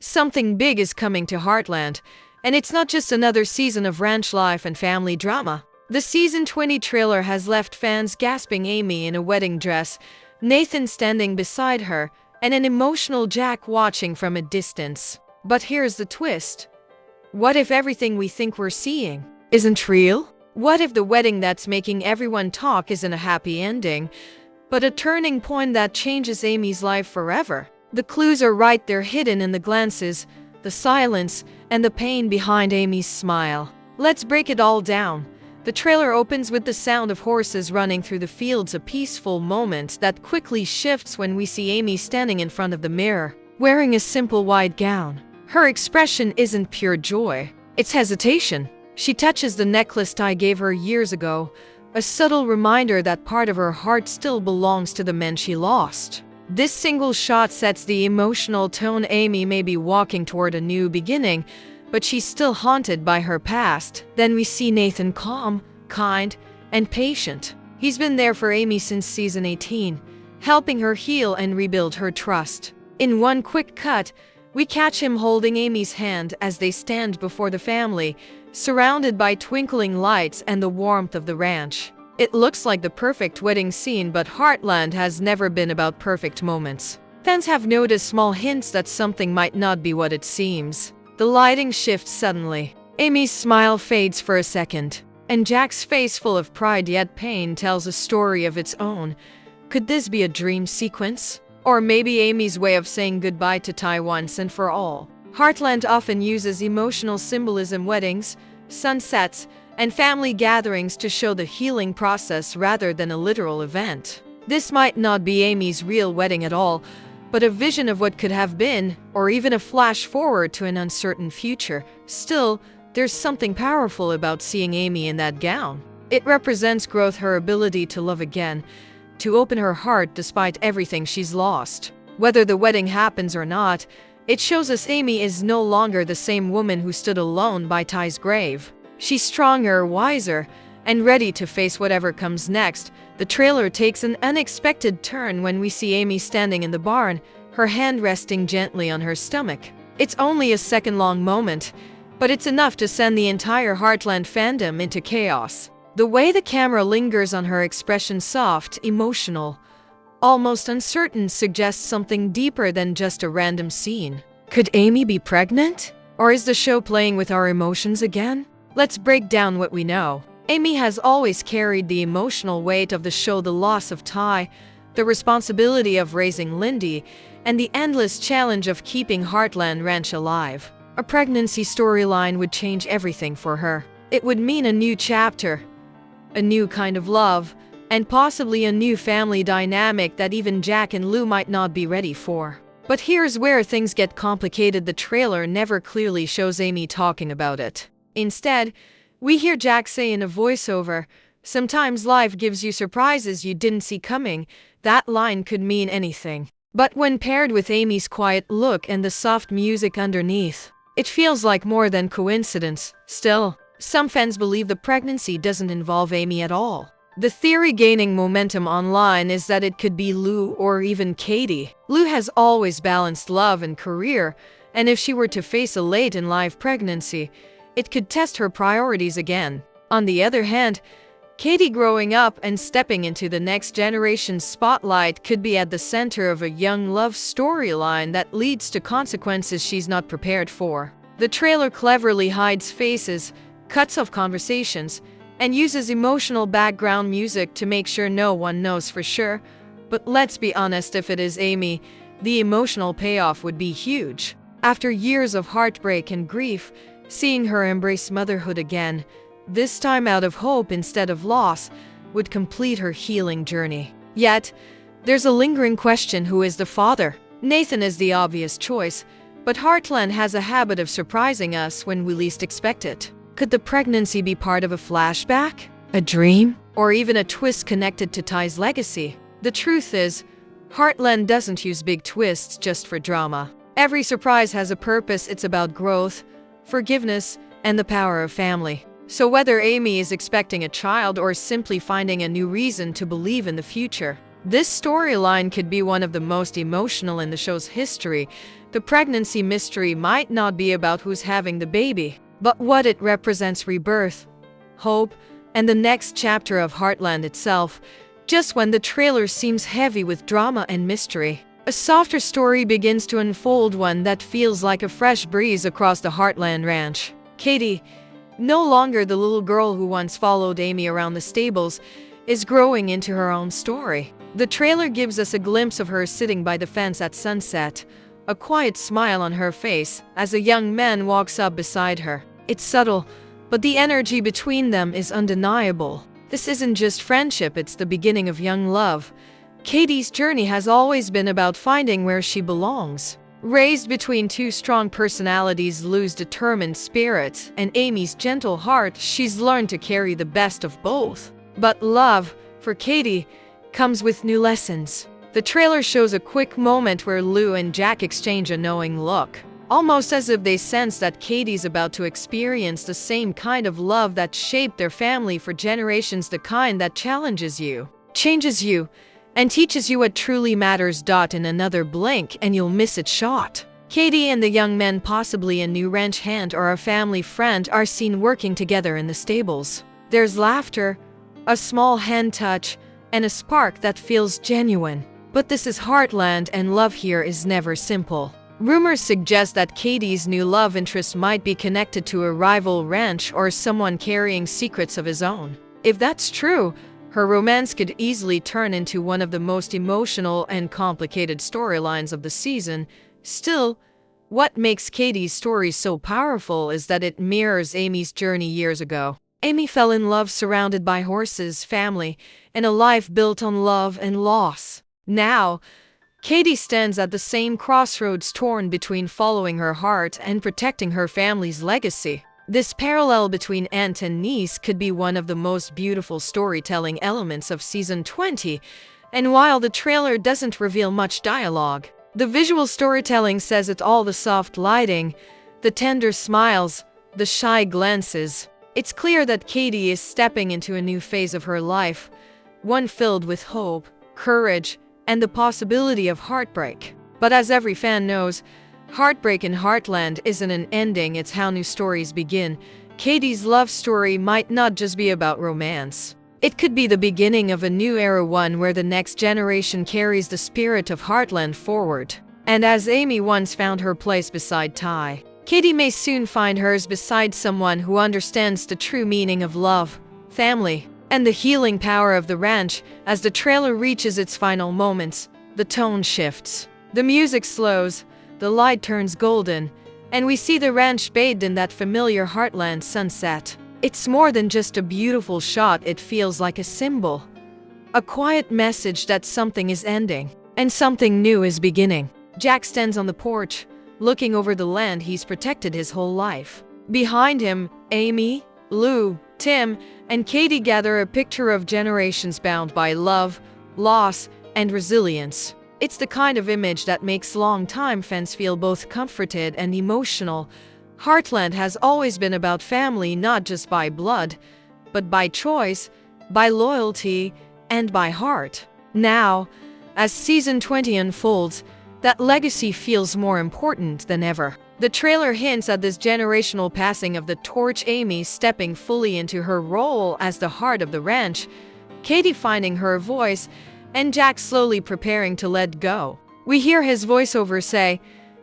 Something big is coming to Heartland, and it's not just another season of ranch life and family drama. The season 20 trailer has left fans gasping. Amy in a wedding dress, Nathan standing beside her, and an emotional Jack watching from a distance. But here's the twist. What if everything we think we're seeing isn't real? What if the wedding that's making everyone talk isn't a happy ending, but a turning point that changes Amy's life forever? The clues are right there, hidden in the glances, the silence, and the pain behind Amy's smile. Let's break it all down. The trailer opens with the sound of horses running through the fields, a peaceful moment that quickly shifts when we see Amy standing in front of the mirror, wearing a simple white gown. Her expression isn't pure joy, it's hesitation. She touches the necklace Ty gave her years ago, a subtle reminder that part of her heart still belongs to the men she lost. This single shot sets the emotional tone. Amy may be walking toward a new beginning, but she's still haunted by her past. Then we see Nathan, calm, kind, and patient. He's been there for Amy since season 18, helping her heal and rebuild her trust. In one quick cut, we catch him holding Amy's hand as they stand before the family, surrounded by twinkling lights and the warmth of the ranch. It looks like the perfect wedding scene, but Heartland has never been about perfect moments. Fans have noticed small hints that something might not be what it seems. The lighting shifts suddenly. Amy's smile fades for a second, and Jack's face, full of pride yet pain, tells a story of its own. Could this be a dream sequence? Or maybe Amy's way of saying goodbye to Ty once and for all? Heartland often uses emotional symbolism: weddings, sunsets, and family gatherings to show the healing process rather than a literal event. This might not be Amy's real wedding at all, but a vision of what could have been, or even a flash forward to an uncertain future. Still, there's something powerful about seeing Amy in that gown. It represents growth, her ability to love again, to open her heart despite everything she's lost. Whether the wedding happens or not, it shows us Amy is no longer the same woman who stood alone by Ty's grave. She's stronger, wiser, and ready to face whatever comes next. The trailer takes an unexpected turn when we see Amy standing in the barn, her hand resting gently on her stomach. It's only a second-long moment, but it's enough to send the entire Heartland fandom into chaos. The way the camera lingers on her expression, soft, emotional, almost uncertain, suggests something deeper than just a random scene. Could Amy be pregnant? Or is the show playing with our emotions again? Let's break down what we know. Amy has always carried the emotional weight of the show: the loss of Ty, the responsibility of raising Lindy, and the endless challenge of keeping Heartland Ranch alive. A pregnancy storyline would change everything for her. It would mean a new chapter, a new kind of love, and possibly a new family dynamic that even Jack and Lou might not be ready for. But here's where things get complicated. The trailer never clearly shows Amy talking about it. Instead, we hear Jack say in a voiceover, "Sometimes life gives you surprises you didn't see coming." That line could mean anything. But when paired with Amy's quiet look and the soft music underneath, it feels like more than coincidence. Still, some fans believe the pregnancy doesn't involve Amy at all. The theory gaining momentum online is that it could be Lou or even Katie. Lou has always balanced love and career, and if she were to face a late-in-life pregnancy, it could test her priorities again. On the other hand, Katie, growing up and stepping into the next generation's spotlight, could be at the center of a young love storyline that leads to consequences she's not prepared for. The trailer cleverly hides faces, cuts off conversations, and uses emotional background music to make sure no one knows for sure. But let's be honest, if it is Amy, the emotional payoff would be huge. After years of heartbreak and grief, seeing her embrace motherhood again, this time out of hope instead of loss, would complete her healing journey. Yet, there's a lingering question: who is the father? Nathan is the obvious choice, but Heartland has a habit of surprising us when we least expect it. Could the pregnancy be part of a flashback, a dream, or even a twist connected to Ty's legacy? The truth is, Heartland doesn't use big twists just for drama. Every surprise has a purpose. It's about growth, forgiveness, and the power of family. So whether Amy is expecting a child or simply finding a new reason to believe in the future, this storyline could be one of the most emotional in the show's history, The pregnancy mystery might not be about who's having the baby, but what it represents: rebirth, hope, and the next chapter of Heartland itself. Just when the trailer seems heavy with drama and mystery, a softer story begins to unfold, one that feels like a fresh breeze across the Heartland Ranch. Katie, no longer the little girl who once followed Amy around the stables, is growing into her own story. The trailer gives us a glimpse of her sitting by the fence at sunset, a quiet smile on her face as a young man walks up beside her. It's subtle, but the energy between them is undeniable. This isn't just friendship, it's the beginning of young love. Katie's journey has always been about finding where she belongs. Raised between two strong personalities, Lou's determined spirit and Amy's gentle heart, she's learned to carry the best of both. But love, for Katie, comes with new lessons. The trailer shows a quick moment where Lou and Jack exchange a knowing look, almost as if they sense that Katie's about to experience the same kind of love that shaped their family for generations, the kind that challenges you, changes you, and teaches you what truly matters. In another blink and you'll miss it shot. Katie and the young man, possibly a new ranch hand or a family friend, are seen working together in the stables. There's laughter, a small hand touch, and a spark that feels genuine. But this is Heartland, and love here is never simple. Rumors suggest that Katie's new love interest might be connected to a rival ranch or someone carrying secrets of his own. If that's true, her romance could easily turn into one of the most emotional and complicated storylines of the season. Still, what makes Katie's story so powerful is that it mirrors Amy's journey years ago. Amy fell in love surrounded by horses, family, and a life built on love and loss. Now, Katie stands at the same crossroads, torn between following her heart and protecting her family's legacy. This parallel between aunt and niece could be one of the most beautiful storytelling elements of Season 20, and while the trailer doesn't reveal much dialogue, the visual storytelling says it all. The soft lighting, the tender smiles, the shy glances. It's clear that Katie is stepping into a new phase of her life, one filled with hope, courage, and the possibility of heartbreak. But as every fan knows, heartbreak in Heartland isn't an ending, it's how new stories begin. Katie's love story might not just be about romance. It could be the beginning of a new era, one where the next generation carries the spirit of Heartland forward. And as Amy once found her place beside Ty, Katie may soon find hers beside someone who understands the true meaning of love, family, and the healing power of the ranch. As the trailer reaches its final moments, the tone shifts. The music slows, the light turns golden, and we see the ranch bathed in that familiar Heartland sunset. It's more than just a beautiful shot, it feels like a symbol, a quiet message that something is ending, and something new is beginning. Jack stands on the porch, looking over the land he's protected his whole life. Behind him, Amy, Lou, Tim, and Katie gather, a picture of generations bound by love, loss, and resilience. It's the kind of image that makes longtime fans feel both comforted and emotional. Heartland has always been about family, not just by blood, but by choice, by loyalty, and by heart. Now, as Season 20 unfolds, that legacy feels more important than ever. The trailer hints at this generational passing of the torch, Amy stepping fully into her role as the heart of the ranch, Katie finding her voice, and Jack slowly preparing to let go. We hear his voiceover say,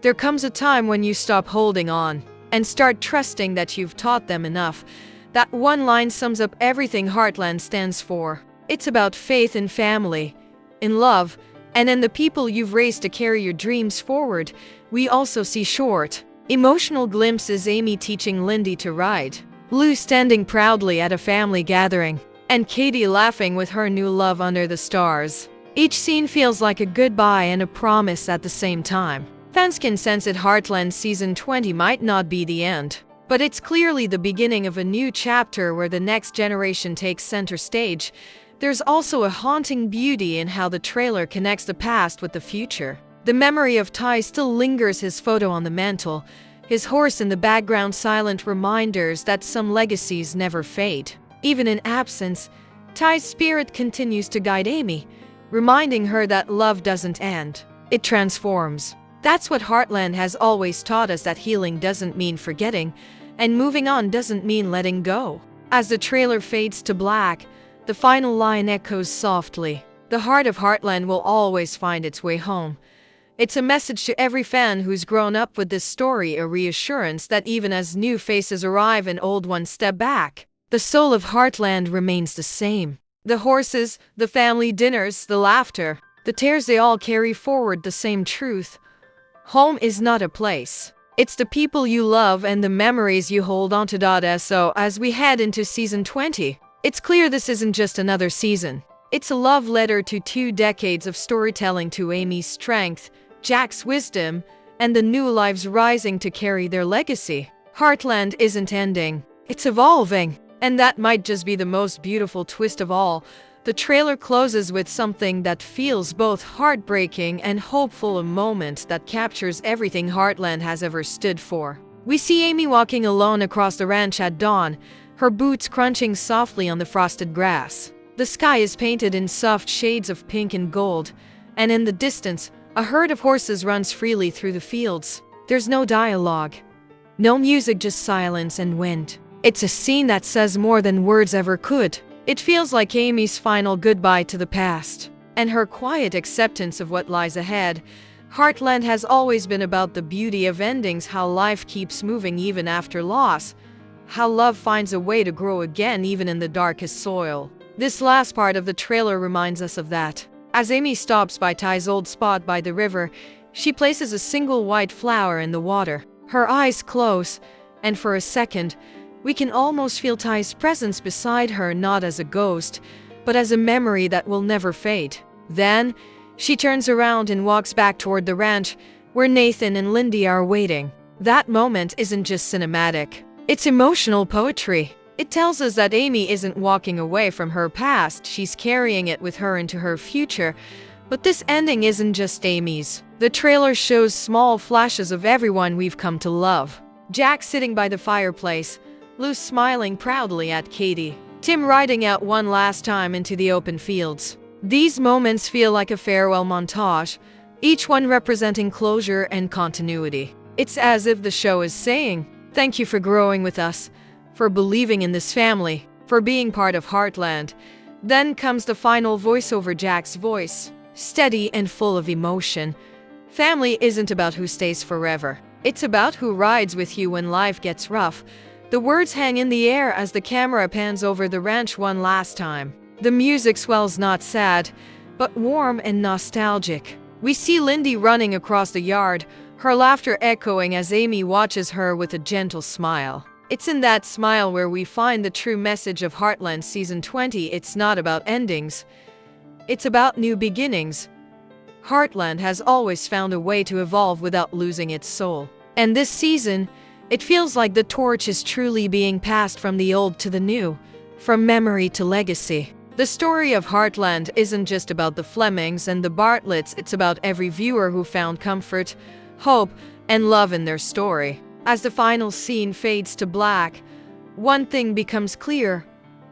"There comes a time when you stop holding on and start trusting that you've taught them enough." That one line sums up everything Heartland stands for. It's about faith in family, in love, and in the people you've raised to carry your dreams forward. We also see short, emotional glimpses: Amy teaching Lindy to ride, Lou standing proudly at a family gathering, and Katie laughing with her new love under the stars. Each scene feels like a goodbye and a promise at the same time. Fans can sense it. Heartland Season 20 might not be the end, but it's clearly the beginning of a new chapter where the next generation takes center stage. There's also a haunting beauty in how the trailer connects the past with the future. The memory of Ty still lingers, his photo on the mantle, his horse in the background, silent reminders that some legacies never fade. Even in absence, Ty's spirit continues to guide Amy, reminding her that love doesn't end, it transforms. That's what Heartland has always taught us, that healing doesn't mean forgetting, and moving on doesn't mean letting go. As the trailer fades to black, the final line echoes softly. The heart of Heartland will always find its way home. It's a message to every fan who's grown up with this story, a reassurance that even as new faces arrive and old ones step back, the soul of Heartland remains the same. The horses, the family dinners, the laughter, the tears, they all carry forward the same truth. Home is not a place. It's the people you love and the memories you hold on to. So as we head into season 20, it's clear this isn't just another season. It's a love letter to 2 decades of storytelling, to Amy's strength, Jack's wisdom, and the new lives rising to carry their legacy. Heartland isn't ending. It's evolving. And that might just be the most beautiful twist of all. The trailer closes with something that feels both heartbreaking and hopeful, a moment that captures everything Heartland has ever stood for. We see Amy walking alone across the ranch at dawn, her boots crunching softly on the frosted grass. The sky is painted in soft shades of pink and gold, and in the distance, a herd of horses runs freely through the fields. There's no dialogue, no music, just silence and wind. It's a scene that says more than words ever could. It feels like Amy's final goodbye to the past, and her quiet acceptance of what lies ahead. Heartland has always been about the beauty of endings, how life keeps moving even after loss, how love finds a way to grow again even in the darkest soil. This last part of the trailer reminds us of that. As Amy stops by Ty's old spot by the river, she places a single white flower in the water. Her eyes close, and for a second, we can almost feel Ty's presence beside her, not as a ghost, but as a memory that will never fade. Then, she turns around and walks back toward the ranch, where Nathan and Lindy are waiting. That moment isn't just cinematic. It's emotional poetry. It tells us that Amy isn't walking away from her past, she's carrying it with her into her future. But this ending isn't just Amy's. The trailer shows small flashes of everyone we've come to love. Jack sitting by the fireplace, Lou smiling proudly at Katie, Tim riding out one last time into the open fields. These moments feel like a farewell montage, each one representing closure and continuity. It's as if the show is saying, thank you for growing with us, for believing in this family, for being part of Heartland. Then comes the final voiceover, Jack's voice, steady and full of emotion. Family isn't about who stays forever. It's about who rides with you when life gets rough. The words hang in the air as the camera pans over the ranch one last time. The music swells, not sad, but warm and nostalgic. We see Lindy running across the yard, her laughter echoing as Amy watches her with a gentle smile. It's in that smile where we find the true message of Heartland Season 20. It's not about endings. It's about new beginnings. Heartland has always found a way to evolve without losing its soul. And this season, it feels like the torch is truly being passed from the old to the new, from memory to legacy. The story of Heartland isn't just about the Flemings and the Bartletts, it's about every viewer who found comfort, hope, and love in their story. As the final scene fades to black, one thing becomes clear.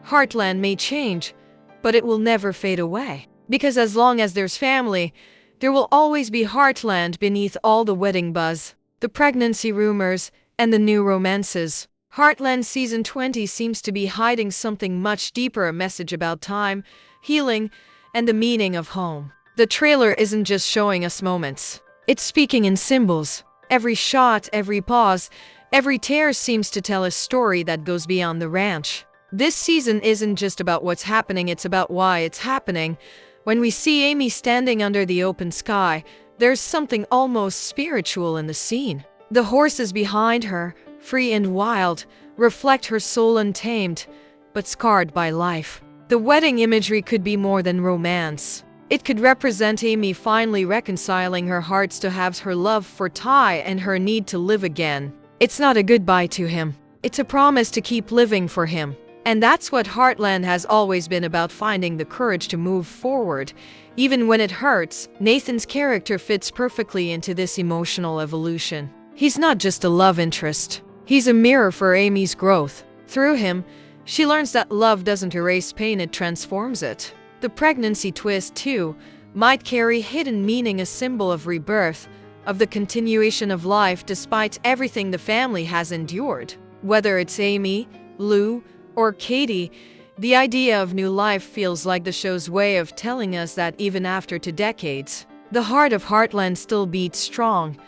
Heartland may change, but it will never fade away. Because as long as there's family, there will always be Heartland beneath all the wedding buzz, the pregnancy rumors, and the new romances. Heartland Season 20 seems to be hiding something much deeper, a message about time, healing, and the meaning of home. The trailer isn't just showing us moments. It's speaking in symbols. Every shot, every pause, every tear seems to tell a story that goes beyond the ranch. This season isn't just about what's happening, it's about why it's happening. When we see Amy standing under the open sky, there's something almost spiritual in the scene. The horses behind her, free and wild, reflect her soul, untamed, but scarred by life. The wedding imagery could be more than romance. It could represent Amy finally reconciling her hearts to halves, her love for Ty and her need to live again. It's not a goodbye to him. It's a promise to keep living for him. And that's what Heartland has always been about, finding the courage to move forward. Even when it hurts, Nathan's character fits perfectly into this emotional evolution. He's not just a love interest. He's a mirror for Amy's growth. Through him, she learns that love doesn't erase pain, it transforms it. The pregnancy twist, too, might carry hidden meaning, a symbol of rebirth, of the continuation of life despite everything the family has endured. Whether it's Amy, Lou, or Katie, the idea of new life feels like the show's way of telling us that even after 2 decades, the heart of Heartland still beats strong.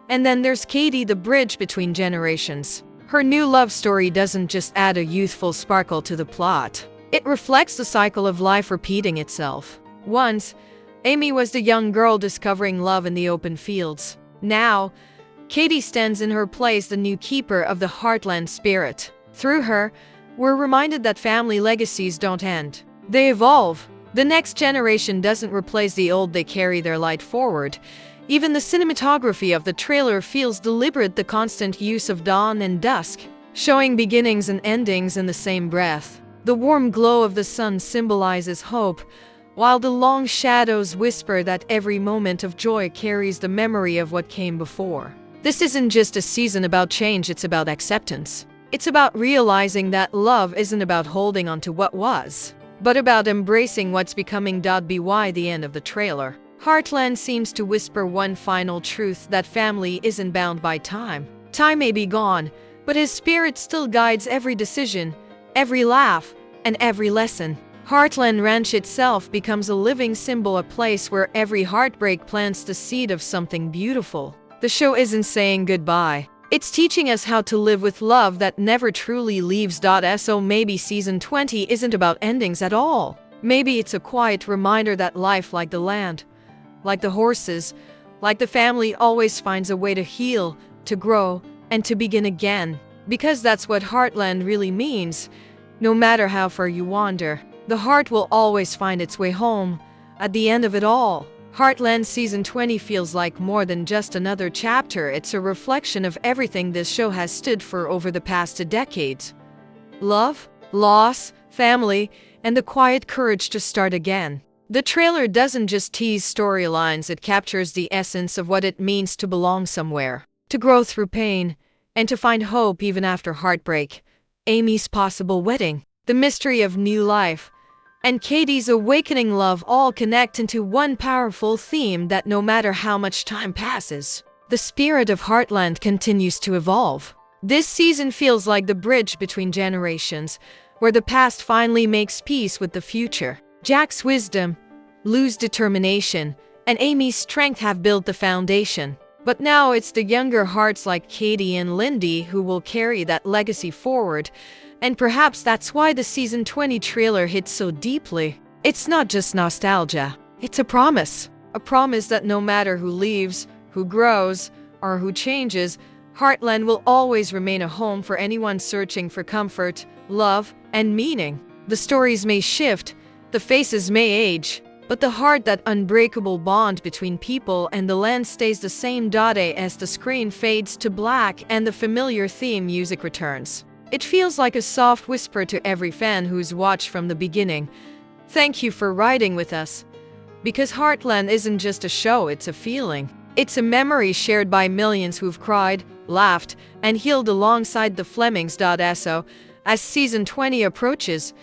And then there's Katie, the bridge between generations. Her new love story doesn't just add a youthful sparkle to the plot. It reflects the cycle of life repeating itself. Once, Amy was the young girl discovering love in the open fields. Now, Katie stands in her place, the new keeper of the Heartland spirit. Through her, we're reminded that family legacies don't end. They evolve. The next generation doesn't replace the old, they carry their light forward. Even the cinematography of the trailer feels deliberate, the constant use of dawn and dusk, showing beginnings and endings in the same breath. The warm glow of the sun symbolizes hope, while the long shadows whisper that every moment of joy carries the memory of what came before. This isn't just a season about change, it's about acceptance. It's about realizing that love isn't about holding on to what was, but about embracing what's becoming. By the end of the trailer, Heartland seems to whisper one final truth, that family isn't bound by time. Time may be gone, but his spirit still guides every decision, every laugh, and every lesson. Heartland Ranch itself becomes a living symbol, a place where every heartbreak plants the seed of something beautiful. The show isn't saying goodbye. It's teaching us how to live with love that never truly leaves. So maybe season 20 isn't about endings at all. Maybe it's a quiet reminder that life, like the land, like the horses, like the family, always finds a way to heal, to grow, and to begin again. Because that's what Heartland really means. No matter how far you wander, the heart will always find its way home. At the end of it all, Heartland Season 20 feels like more than just another chapter. It's a reflection of everything this show has stood for over the past 2 decades. Love, loss, family, and the quiet courage to start again. The trailer doesn't just tease storylines, it captures the essence of what it means to belong somewhere, to grow through pain, and to find hope even after heartbreak. Amy's possible wedding, the mystery of new life, and Katie's awakening love all connect into one powerful theme that no matter how much time passes, the spirit of Heartland continues to evolve. This season feels like the bridge between generations, where the past finally makes peace with the future. Jack's wisdom, Lou's determination, and Amy's strength have built the foundation. But now it's the younger hearts like Katie and Lindy who will carry that legacy forward. And perhaps that's why the season 20 trailer hits so deeply. It's not just nostalgia, it's a promise. A promise that no matter who leaves, who grows, or who changes, Heartland will always remain a home for anyone searching for comfort, love, and meaning. The stories may shift, the faces may age, but the heart, that unbreakable bond between people and the land, stays the same. As the screen fades to black and the familiar theme music returns, it feels like a soft whisper to every fan who's watched from the beginning. Thank you for riding with us. Because Heartland isn't just a show, it's a feeling. It's a memory shared by millions who've cried, laughed, and healed alongside the Flemings. So, as season 20 approaches,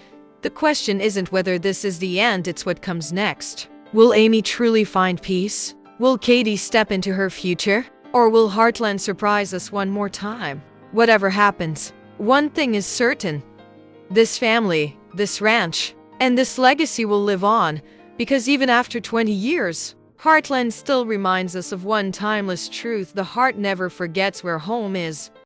the question isn't whether this is the end, it's what comes next. Will Amy truly find peace? Will Katie step into her future? Or will Heartland surprise us one more time? Whatever happens, one thing is certain. This family, this ranch, and this legacy will live on, because even after 20 years, Heartland still reminds us of one timeless truth: the heart never forgets where home is.